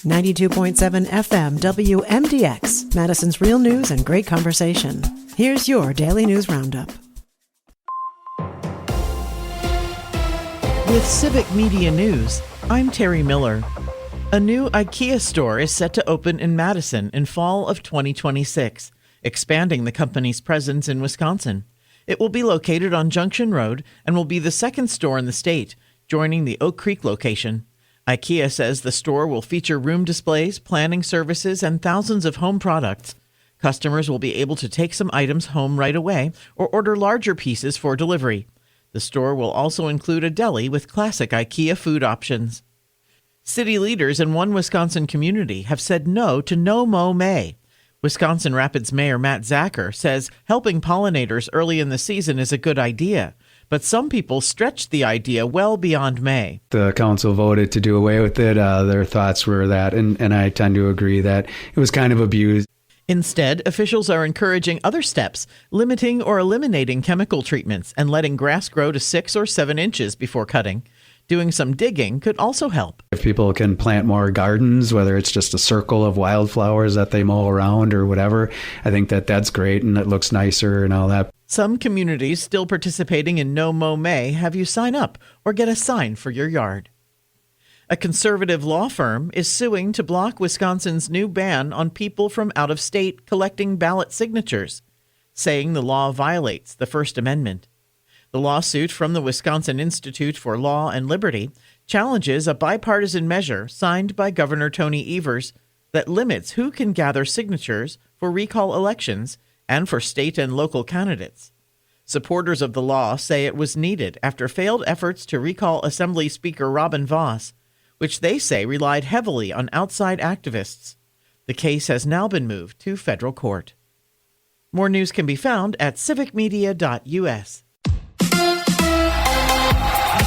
92.7 FM WMDX, Madison's real news and great conversation. Here's your Daily News Roundup. With Civic Media News, I'm Terry Miller. A new IKEA store is set to open in Madison in fall of 2026, expanding the company's presence in Wisconsin. It will be located on Junction Road and will be the second store in the state, joining the Oak Creek location. IKEA says the store will feature room displays, planning services, and thousands of home products. Customers will be able to take some items home right away or order larger pieces for delivery. The store will also include a deli with classic IKEA food options. City leaders in one Wisconsin community have said no to No Mow May. Wisconsin Rapids Mayor Matt Zacher says helping pollinators early in the season is a good idea, but some people stretched the idea well beyond May. The council voted to do away with it. Their thoughts were that, and I tend to agree that it was kind of abused. Instead, officials are encouraging other steps, limiting or eliminating chemical treatments and letting grass grow to 6 or 7 inches before cutting. Doing some digging could also help. If people can plant more gardens, whether it's just a circle of wildflowers that they mow around or whatever, I think that's great and it looks nicer and all that. Some communities still participating in No Mow May have you sign up or get a sign for your yard. A conservative law firm is suing to block Wisconsin's new ban on people from out of state collecting ballot signatures, saying the law violates the First Amendment. The lawsuit from the Wisconsin Institute for Law and Liberty challenges a bipartisan measure signed by Governor Tony Evers that limits who can gather signatures for recall elections and for state and local candidates. Supporters of the law say it was needed after failed efforts to recall Assembly Speaker Robin Vos, which they say relied heavily on outside activists. The case has now been moved to federal court. More news can be found at civicmedia.us.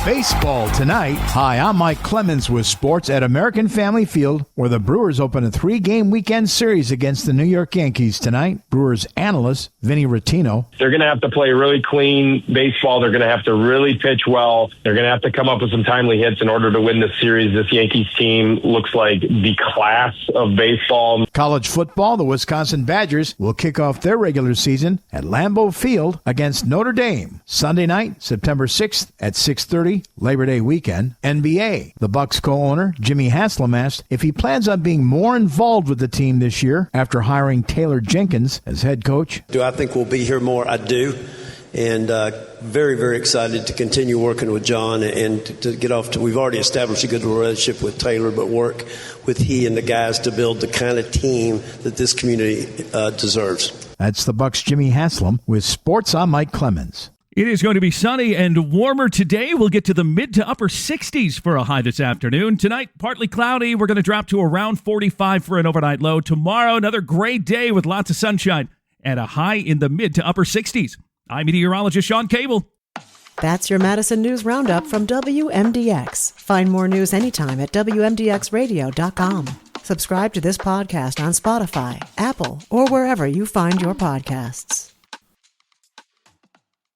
Baseball tonight. Hi, I'm Mike Clemens with sports at American Family Field, where the Brewers open a 3-game weekend series against the New York Yankees tonight. Brewers analyst Vinny Rottino. They're going to have to play really clean baseball. They're going to have to really pitch well. They're going to have to come up with some timely hits in order to win this series. This Yankees team looks like the class of baseball. College football, the Wisconsin Badgers will kick off their regular season at Lambeau Field against Notre Dame. Sunday night, September 6th at 6:30. Labor Day weekend. NBA. The Bucks co-owner, Jimmy Haslam, asked if he plans on being more involved with the team this year after hiring Taylor Jenkins as head coach. Do I think we'll be here more? I do. And very, very excited to continue working with John and to get off to, we've already established a good relationship with Taylor, but work with he and the guys to build the kind of team that this community deserves. That's the Bucks' Jimmy Haslam with sports. I'm Mike Clemens. It is going to be sunny and warmer today. We'll get to the mid to upper 60s for a high this afternoon. Tonight, partly cloudy. We're going to drop to around 45 for an overnight low. Tomorrow, another great day with lots of sunshine and a high in the mid to upper 60s. I'm meteorologist Sean Cable. That's your Madison News Roundup from WMDX. Find more news anytime at WMDXradio.com. Subscribe to this podcast on Spotify, Apple, or wherever you find your podcasts.